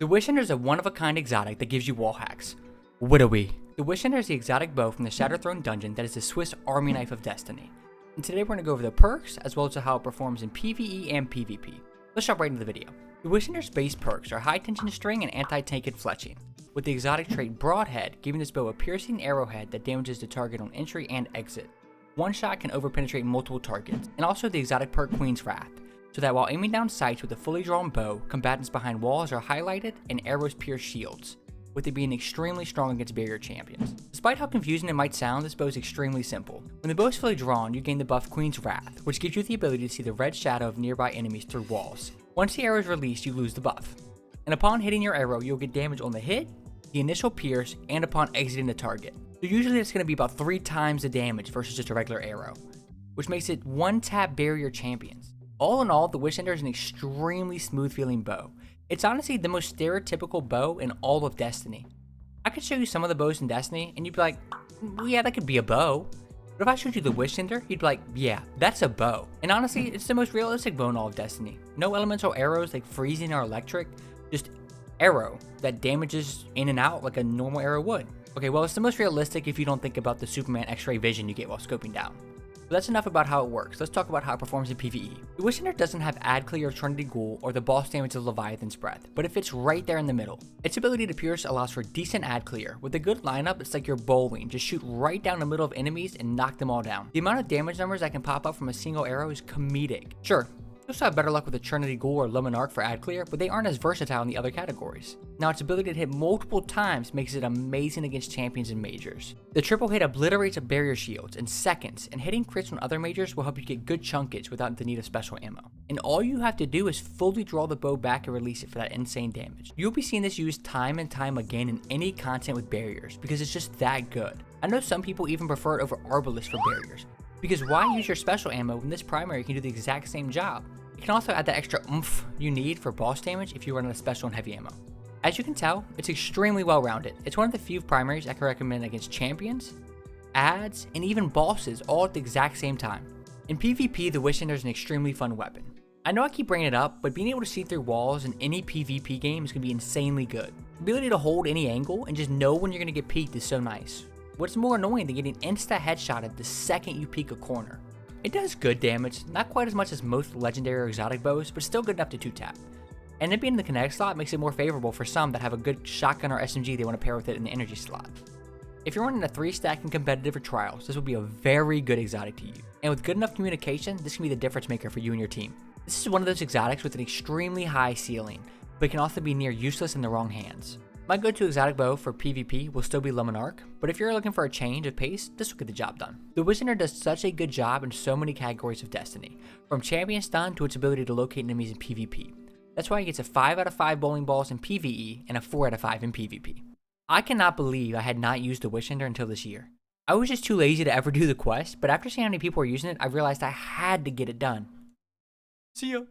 The Wishender is a one-of-a-kind exotic that gives you wall hacks. What are we? The Wishender is the exotic bow from the Shattered Throne dungeon that is the Swiss Army knife of Destiny. And today we're going to go over the perks, as well as how it performs in PvE and PvP. Let's jump right into the video. The Wishender's base perks are high tension string and anti-tank and fletching, with the exotic trait Broadhead giving this bow a piercing arrowhead that damages the target on entry and exit. One shot can overpenetrate multiple targets, and also the exotic perk Queen's Wrath, so that while aiming down sights with a fully drawn bow, combatants behind walls are highlighted and arrows pierce shields, with it being extremely strong against barrier champions. Despite how confusing it might sound, this bow is extremely simple. When the bow is fully drawn, you gain the buff Queen's Wrath, which gives you the ability to see the red shadow of nearby enemies through walls. Once the arrow is released, you lose the buff. And upon hitting your arrow, you'll get damage on the hit, the initial pierce, and upon exiting the target. So usually it's going to be about 3 times the damage versus just a regular arrow, which makes it one-tap barrier champions. All in all, the Wishender is an extremely smooth feeling bow. It's honestly the most stereotypical bow in all of Destiny. I could show you some of the bows in Destiny, and you'd be like, well, yeah, that could be a bow. But if I showed you the Wishender, you'd be like, yeah, that's a bow. And honestly, it's the most realistic bow in all of Destiny. No elemental arrows like freezing or electric, just arrow that damages in and out like a normal arrow would. Okay, well, it's the most realistic if you don't think about the Superman X-ray vision you get while scoping down. But that's enough about how it works. Let's talk about how it performs in PvE. The Wishender doesn't have Ad Clear of Trinity Ghoul or the boss damage of Leviathan's Breath, but it fits right there in the middle. Its ability to pierce allows for decent Ad Clear. With a good lineup, it's like you're bowling. Just shoot right down the middle of enemies and knock them all down. The amount of damage numbers that can pop up from a single arrow is comedic. Sure, you also have better luck with the Trinity Ghoul or Luminarch for Ad Clear, but they aren't as versatile in the other categories. Now, its ability to hit multiple times makes it amazing against champions and majors. The triple hit obliterates a barrier shields in seconds, and hitting crits on other majors will help you get good chunkage without the need of special ammo. And all you have to do is fully draw the bow back and release it for that insane damage. You'll be seeing this used time and time again in any content with barriers, because it's just that good. I know some people even prefer it over Arbalest for barriers, because why use your special ammo when this primary can do the exact same job? It can also add that extra oomph you need for boss damage if you run out of special and heavy ammo. As you can tell, it's extremely well rounded. It's one of the few primaries I can recommend against champions, ads, and even bosses all at the exact same time. In PvP, the Wishender is an extremely fun weapon. I know I keep bringing it up, but being able to see through walls in any PvP game is going to be insanely good. The ability to hold any angle and just know when you're going to get peeked is so nice. What's more annoying than getting insta-headshotted the second you peek a corner? It does good damage, not quite as much as most legendary or exotic bows, but still good enough to 2-tap. And it being in the kinetic slot makes it more favorable for some that have a good shotgun or SMG they want to pair with it in the energy slot. If you're running a 3-stack and competitive or trials, this will be a very good exotic to use. And with good enough communication, this can be the difference maker for you and your team. This is one of those exotics with an extremely high ceiling, but it can also be near useless in the wrong hands. My go-to exotic bow for PvP will still be Luminarch, but if you're looking for a change of pace, this will get the job done. The Wishender does such a good job in so many categories of Destiny, from champion stun to its ability to locate enemies in PvP. That's why it gets a 5 out of 5 bowling balls in PvE and a 4 out of 5 in PvP. I cannot believe I had not used the Wishender until this year. I was just too lazy to ever do the quest, but after seeing how many people were using it, I realized I had to get it done. See ya!